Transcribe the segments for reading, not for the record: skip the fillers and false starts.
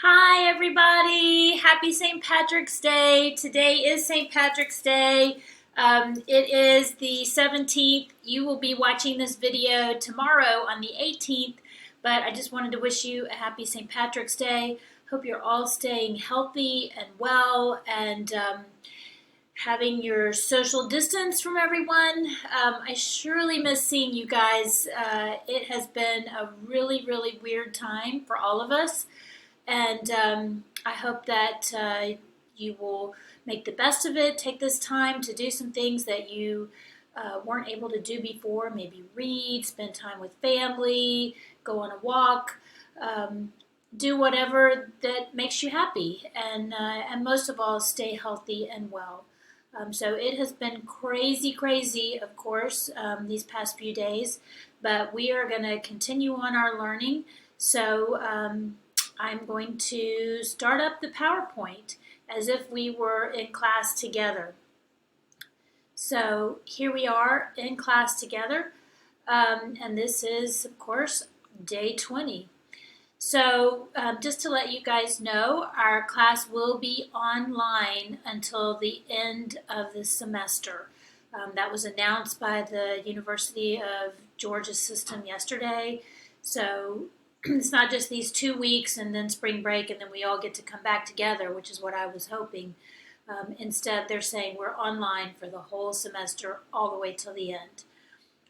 Hi, everybody. Happy St. Patrick's Day. Today is St. Patrick's Day. It is the 17th. You will be watching this video tomorrow on the 18th, but I just wanted to wish you a happy St. Patrick's Day. Hope you're all staying healthy and well and having your social distance from everyone. I surely miss seeing you guys. It has been a really, really weird time for all of us. And I hope that you will make the best of it. Take this time to do some things that you weren't able to do before. Maybe read, spend time with family, go on a walk, do whatever that makes you happy. And most of all, stay healthy and well. So it has been crazy, of course, these past few days. But we are going to continue on our learning. So I'm going to start up the PowerPoint as if we were in class together. So here we are in class together, and this is, of course, day 20. So just to let you guys know, our class will be online until the end of the semester. That was announced by the University of Georgia system yesterday. So it's not just these 2 weeks and then spring break and then we all get to come back together, which is what I was hoping. Instead, they're saying we're online for the whole semester all the way till the end.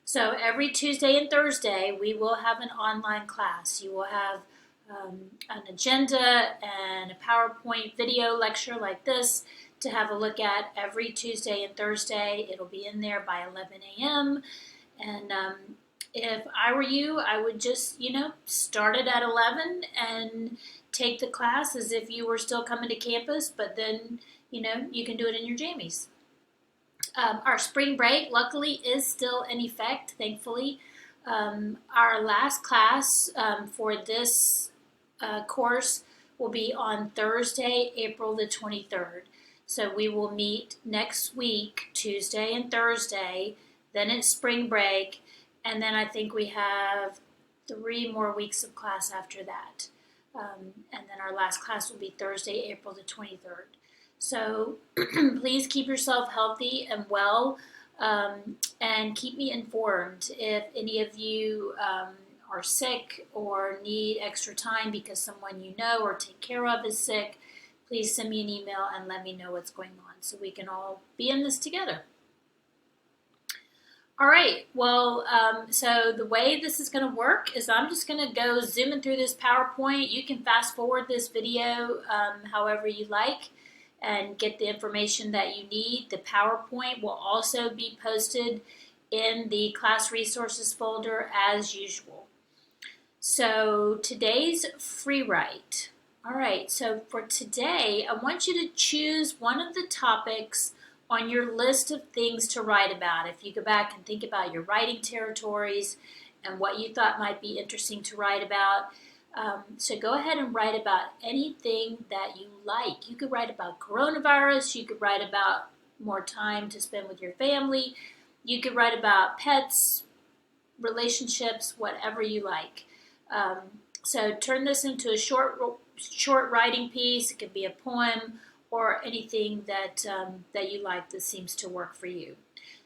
So every Tuesday and Thursday, we will have an online class. You will have an agenda and a PowerPoint video lecture like this to have a look at every Tuesday and Thursday. It'll be in there by 11 a.m. And if I were you, I would just, start it at 11 and take the class as if you were still coming to campus, but then, you can do it in your jammies. Our spring break, luckily, is still in effect, thankfully. Our last class for this course will be on Thursday, April the 23rd. So we will meet next week, Tuesday and Thursday, then it's spring break, and then I think we have 3 more weeks of class after that. And then our last class will be Thursday, April the 23rd. So please keep yourself healthy and well, and keep me informed if any of you are sick or need extra time because someone you know or take care of is sick. Please send me an email and let me know what's going on so we can all be in this together. All right, well, so the way this is going to work is I'm just going to go zooming through this PowerPoint. You can fast forward this video however you like and get the information that you need. The PowerPoint will also be posted in the class resources folder as usual. So today's free write. All right, so for today, I want you to choose one of the topics on your list of things to write about. If you go back and think about your writing territories and what you thought might be interesting to write about, so go ahead and write about anything that you like. You could write about coronavirus, you could write about more time to spend with your family, you could write about pets, relationships, whatever you like. So turn this into a short writing piece. It could be a poem or anything that you like that seems to work for you.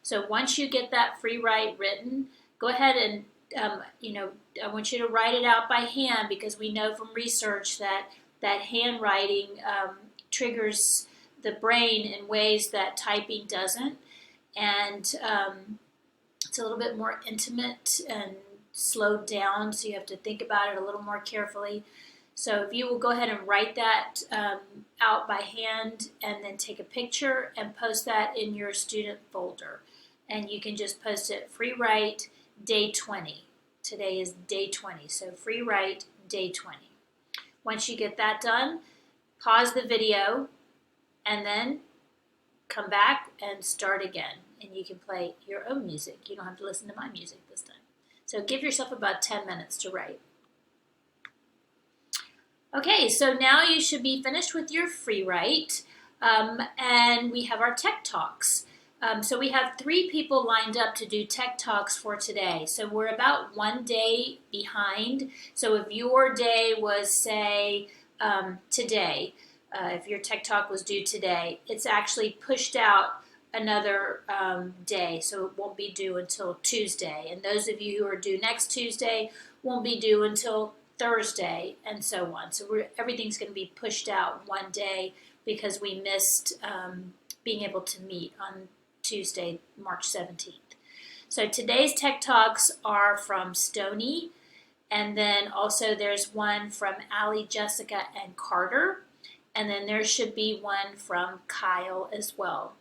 So once you get that free write written, go ahead and, I want you to write it out by hand because we know from research that handwriting triggers the brain in ways that typing doesn't. And it's a little bit more intimate and slowed down, so you have to think about it a little more carefully. So if you will go ahead and write that out by hand and then take a picture and post that in your student folder. And you can just post it free write day 20. Today is day 20, so free write day 20. Once you get that done, pause the video and then come back and start again. And you can play your own music. You don't have to listen to my music this time. So give yourself about 10 minutes to write. Okay, so now you should be finished with your free write, and we have our tech talks. So we have 3 people lined up to do tech talks for today. So we're about 1 day behind. So if your day was, say, today, if your Tech Talk was due today, it's actually pushed out another day, so it won't be due until Tuesday. And those of you who are due next Tuesday won't be due until Thursday, and so on. So everything's going to be pushed out one day because we missed being able to meet on Tuesday, March 17th. So today's Tech Talks are from Stony, and then also there's one from Allie, Jessica, and Carter, and then there should be one from Kyle as well.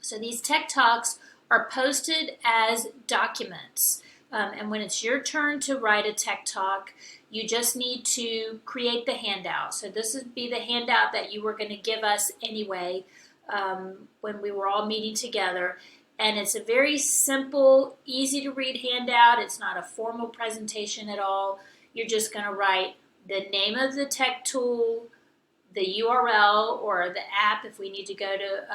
So these Tech Talks are posted as documents, and when it's your turn to write a Tech Talk, you just need to create the handout. So this would be the handout that you were going to give us anyway when we were all meeting together. And it's a very simple, easy to read handout. It's not a formal presentation at all. You're just going to write the name of the tech tool, the URL or the app if we need to go to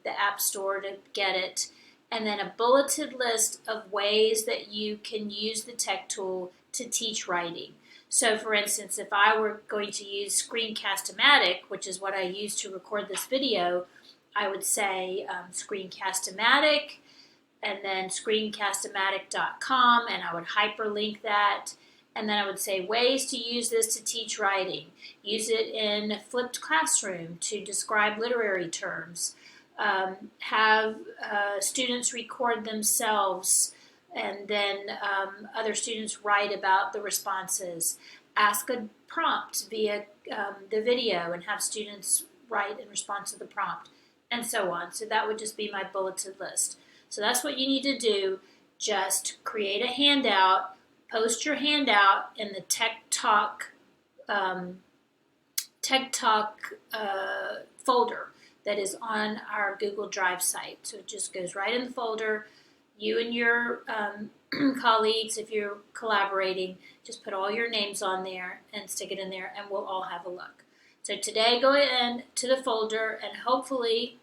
the App Store to get it, and then a bulleted list of ways that you can use the tech tool to teach writing. So for instance, if I were going to use Screencast-O-Matic, which is what I use to record this video, I would say Screencast-O-Matic and then screencast-o-matic.com, and I would hyperlink that. And then I would say ways to use this to teach writing. Use it in flipped classroom to describe literary terms. Have students record themselves, and then other students write about the responses. Ask a prompt via the video and have students write in response to the prompt, and so on. So that would just be my bulleted list. So that's what you need to do. Just create a handout. Post your handout in the Tech Talk folder that is on our Google Drive site. So it just goes right in the folder. You and your colleagues, if you're collaborating, just put all your names on there and stick it in there, and we'll all have a look. So today, go in to the folder, and hopefully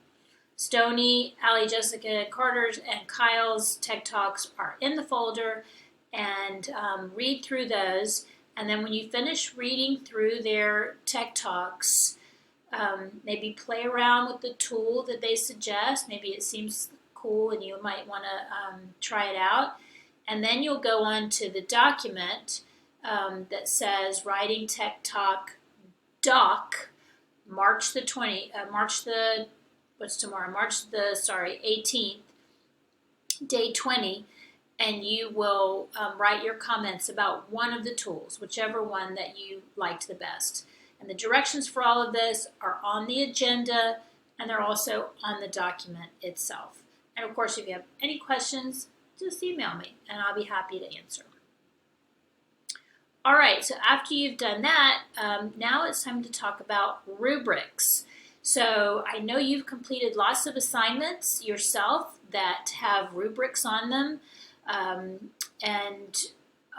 Stony, Allie, Jessica, Carter's, and Kyle's Tech Talks are in the folder, and read through those. And then when you finish reading through their Tech Talks, maybe play around with the tool that they suggest. Maybe it seems cool and you might want to try it out. And then you'll go on to the document that says Writing Tech Talk Doc, March the 18th, day 20. And you will write your comments about one of the tools, whichever one that you liked the best. And the directions for all of this are on the agenda, and they're also on the document itself. And of course, if you have any questions, just email me, and I'll be happy to answer. All right, so after you've done that, now it's time to talk about rubrics. So I know you've completed lots of assignments yourself that have rubrics on them. And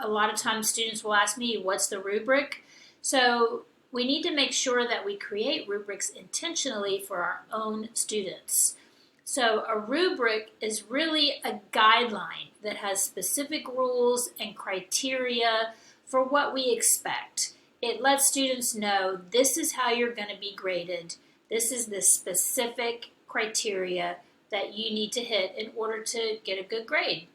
a lot of times students will ask me, what's the rubric? So we need to make sure that we create rubrics intentionally for our own students. So a rubric is really a guideline that has specific rules and criteria for what we expect. It lets students know this is how you're going to be graded. This is the specific criteria that you need to hit in order to get a good grade.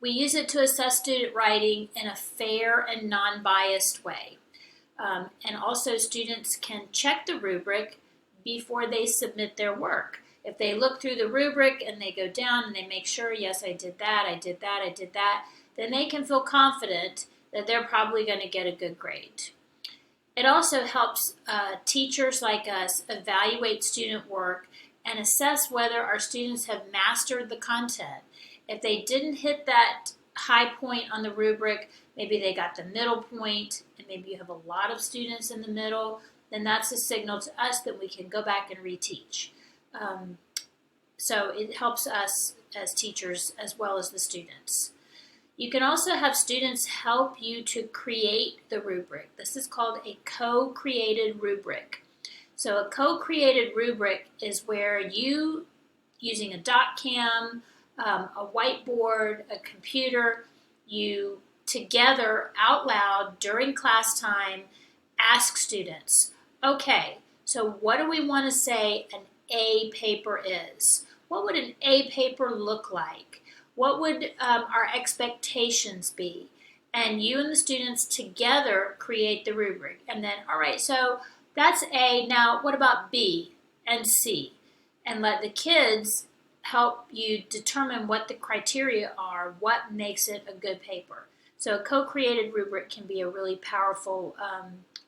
We use it to assess student writing in a fair and non-biased way. And also students can check the rubric before they submit their work. If they look through the rubric and they go down and they make sure, yes, I did that, I did that, I did that, then they can feel confident that they're probably going to get a good grade. It also helps teachers like us evaluate student work and assess whether our students have mastered the content. If they didn't hit that high point on the rubric, maybe they got the middle point, and maybe you have a lot of students in the middle, then that's a signal to us that we can go back and reteach. So it helps us as teachers as well as the students. You can also have students help you to create the rubric. This is called a co-created rubric. So a co-created rubric is where you, using a DotCam, a whiteboard, a computer, you together out loud during class time Ask students, okay, so what do we want to say an A paper is? What would an A paper look like? What would our expectations be? And you and the students together create the rubric. And then, all right, so that's A. Now, what about B and C? And let the kids help you determine what the criteria are, what makes it a good paper. So a co-created rubric can be a really powerful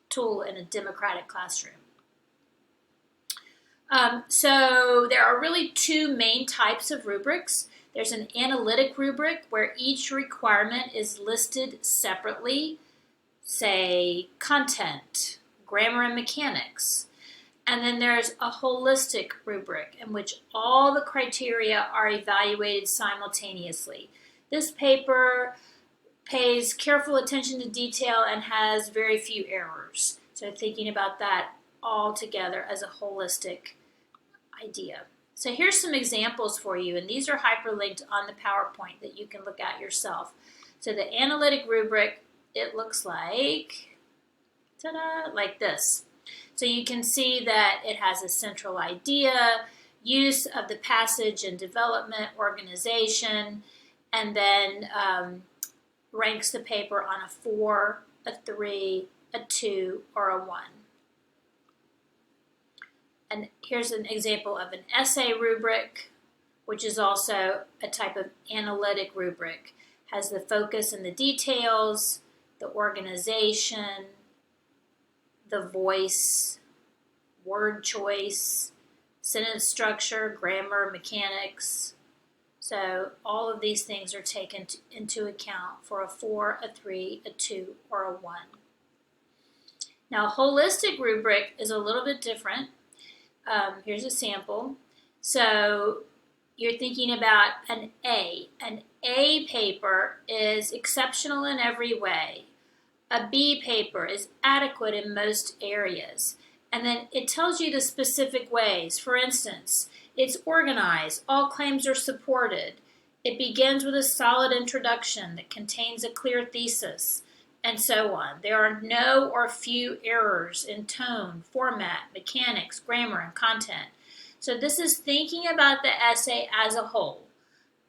tool in a democratic classroom. So there are really two main types of rubrics. There's an analytic rubric where each requirement is listed separately, say content, grammar and mechanics. And then there's a holistic rubric in which all the criteria are evaluated simultaneously. This paper pays careful attention to detail and has very few errors. So thinking about that all together as a holistic idea. So here's some examples for you, and these are hyperlinked on the PowerPoint that you can look at yourself. So the analytic rubric, it looks like, ta-da, like this. So you can see that it has a central idea, use of the passage and development, organization, and then ranks the paper on a 4, a 3, a 2, or a 1. And here's an example of an essay rubric, which is also a type of analytic rubric. Has the focus and the details, the organization, the voice, word choice, sentence structure, grammar, mechanics. So all of these things are taken into account for a 4, a 3, a 2, or a 1. Now, a holistic rubric is a little bit different. Here's a sample. So you're thinking about an A. An A paper is exceptional in every way. A B paper is adequate in most areas. And then it tells you the specific ways. For instance, it's organized. All claims are supported. It begins with a solid introduction that contains a clear thesis, and so on. There are no or few errors in tone, format, mechanics, grammar, and content. So this is thinking about the essay as a whole,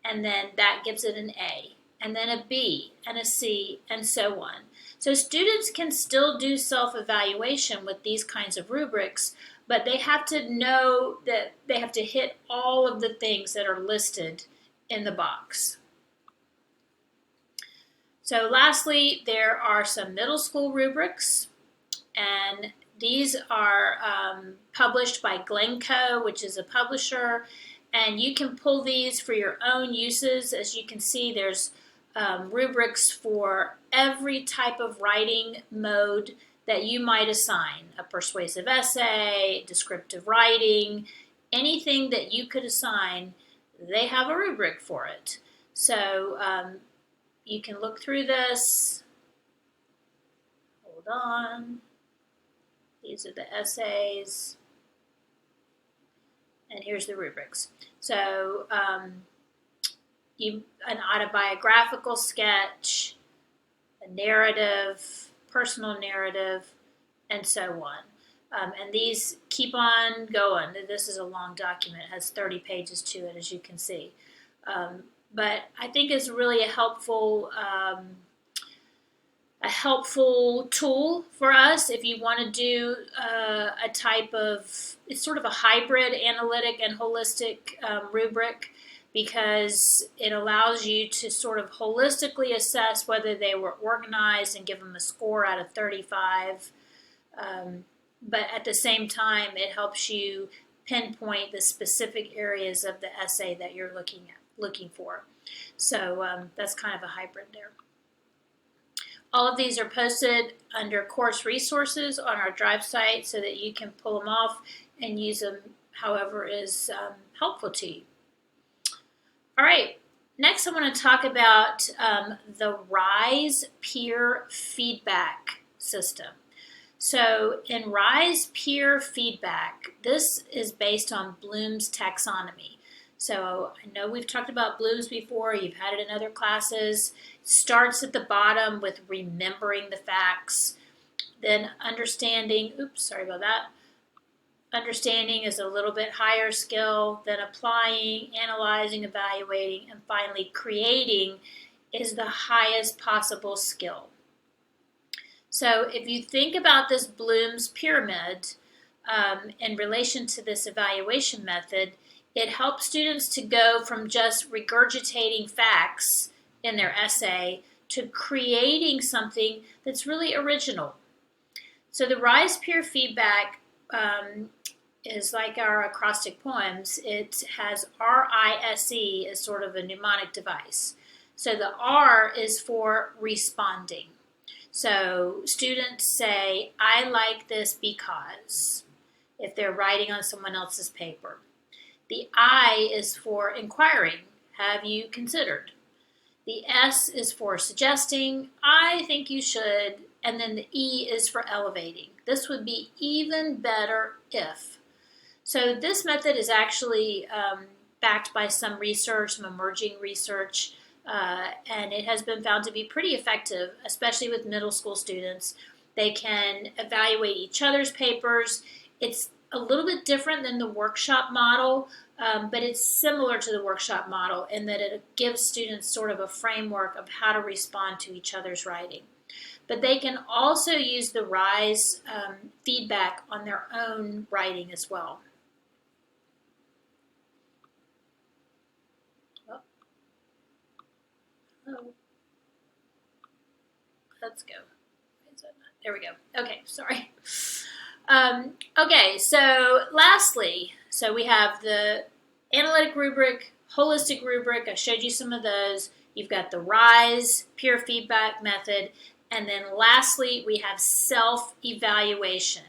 and then that gives it an A, and then a B, and a C, and so on. So students can still do self-evaluation with these kinds of rubrics, but they have to know that they have to hit all of the things that are listed in the box. So lastly, there are some middle school rubrics, and these are published by Glencoe, which is a publisher, and you can pull these for your own uses. As you can see, there's rubrics for every type of writing mode that you might assign. A persuasive essay, descriptive writing, anything that you could assign, they have a rubric for it. So you can look through this. Hold on. These are the essays. And here's the rubrics. So an autobiographical sketch, a narrative, personal narrative, and so on. And these keep on going. This is a long document. It has 30 pages to it, as you can see. But I think it's really a helpful tool for us if you want to do a type of, it's sort of a hybrid analytic and holistic rubric, because it allows you to sort of holistically assess whether they were organized and give them a score out of 35. But at the same time, it helps you pinpoint the specific areas of the essay that you're looking for. So that's kind of a hybrid there. All of these are posted under course resources on our Drive site so that you can pull them off and use them however is helpful to you. All right, next I want to talk about the RISE peer feedback system. So in RISE peer feedback, this is based on Bloom's taxonomy. So I know we've talked about Bloom's before, you've had it in other classes. It starts at the bottom with remembering the facts. Then understanding, oops, sorry about that. Understanding is a little bit higher skill. Then applying, analyzing, evaluating, and finally creating is the highest possible skill. So if you think about this Bloom's pyramid in relation to this evaluation method, it helps students to go from just regurgitating facts in their essay to creating something that's really original. So the RISE peer feedback is like our acrostic poems. It has RISE as sort of a mnemonic device. So the R is for responding. So students say, I like this because, if they're writing on someone else's paper. The I is for inquiring. Have you considered? The S is for suggesting. I think you should. And then the E is for elevating. This would be even better if. So this method is actually backed by some research, some emerging research, and it has been found to be pretty effective, especially with middle school students. They can evaluate each other's papers. It's a little bit different than the workshop model, but it's similar to the workshop model in that it gives students sort of a framework of how to respond to each other's writing. But they can also use the RISE feedback on their own writing as well. Oh. Let's go. There we go. Okay, sorry. Okay, so lastly, so we have the analytic rubric, holistic rubric. I showed you some of those. You've got the RISE peer feedback method. And then lastly, we have self-evaluation.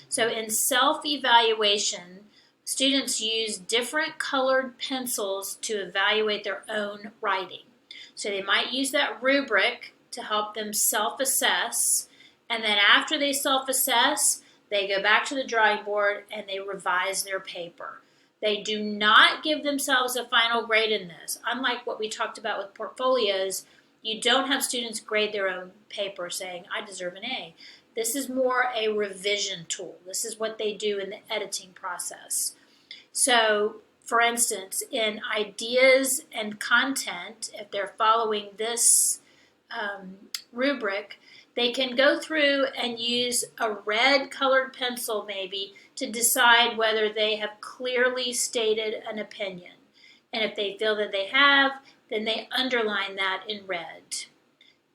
So in self-evaluation, students use different colored pencils to evaluate their own writing. So they might use that rubric to help them self-assess, and then after they self-assess, they go back to the drawing board and they revise their paper. They do not give themselves a final grade in this. Unlike what we talked about with portfolios, you don't have students grade their own paper saying, I deserve an A. This is more a revision tool. This is what they do in the editing process. So, for instance, in ideas and content, if they're following this rubric, they can go through and use a red colored pencil maybe to decide whether they have clearly stated an opinion. And if they feel that they have, then they underline that in red.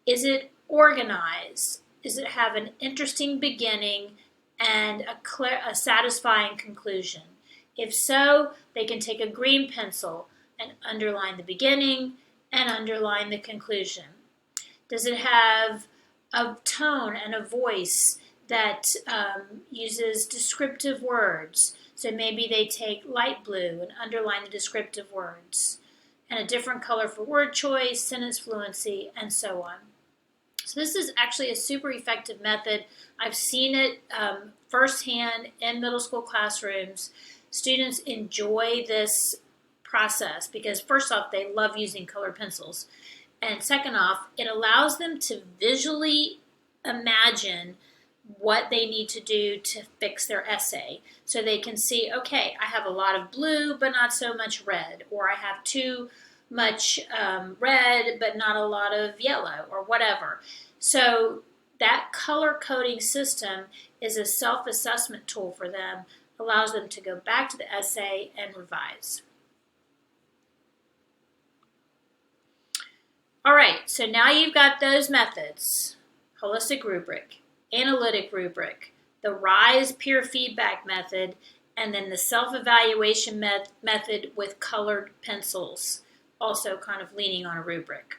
Is it organized? Does it have an interesting beginning and a satisfying conclusion? If so, they can take a green pencil and underline the beginning and underline the conclusion. Does it have a tone and a voice that uses descriptive words? So maybe they take light blue and underline the descriptive words, and a different color for word choice, sentence fluency, and so on. So this is actually a super effective method. I've seen it firsthand in middle school classrooms. Students enjoy this process because first off, they love using colored pencils. And second off, it allows them to visually imagine what they need to do to fix their essay. So they can see, okay, I have a lot of blue, but not so much red, or I have too much red, but not a lot of yellow, or whatever. So that color coding system is a self-assessment tool for them, allows them to go back to the essay and revise. All right, so now you've got those methods: holistic rubric, analytic rubric, the RISE peer feedback method, and then the self-evaluation method with colored pencils, also kind of leaning on a rubric.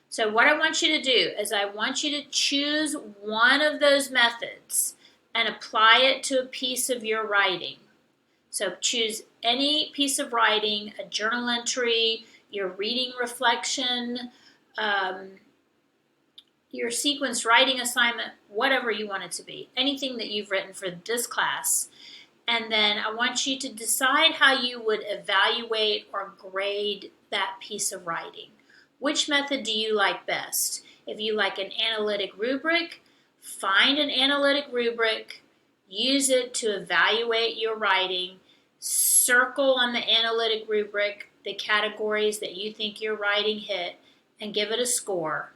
So what I want you to do is I want you to choose one of those methods and apply it to a piece of your writing. So choose any piece of writing, a journal entry, your reading reflection, your sequence writing assignment, whatever you want it to be, anything that you've written for this class. And then I want you to decide how you would evaluate or grade that piece of writing. Which method do you like best? If you like an analytic rubric, Find an analytic rubric, use it to evaluate your writing, circle on the analytic rubric the categories that you think your writing hit, and give it a score.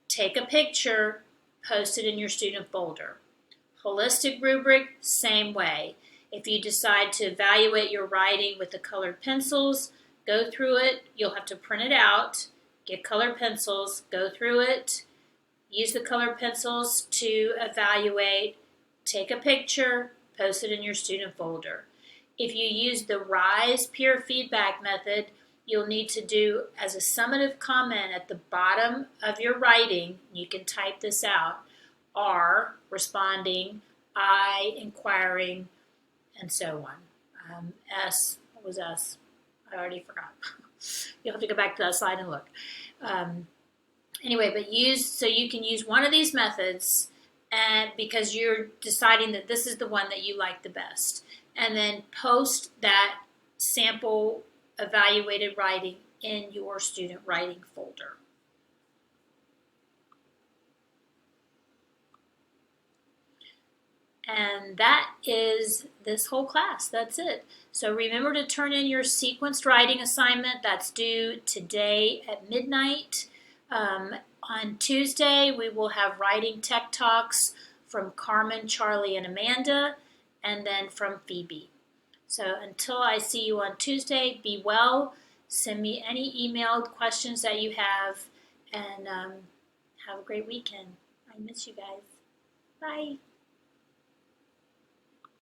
Take a picture, post it in your student folder. Holistic rubric, same way. If you decide to evaluate your writing with the colored pencils, go through it. You'll have to print it out, get colored pencils, go through it, use the colored pencils to evaluate, take a picture, post it in your student folder. If you use the RISE peer feedback method, you'll need to do as a summative comment at the bottom of your writing, you can type this out, R, responding, I, inquiring, and so on. S, what was S? I already forgot. You'll have to go back to that slide and look. Anyway, but you can use one of these methods and because you're deciding that this is the one that you like the best. And then post that sample evaluated writing in your student writing folder. And that is this whole class. That's it. So remember to turn in your sequenced writing assignment. That's due today at midnight. On Tuesday, we will have Writing Tech Talks from Carmen, Charlie, and Amanda, and then from Phoebe. So until I see you on Tuesday, be well. Send me any emailed questions that you have, and have a great weekend. I miss you guys. Bye.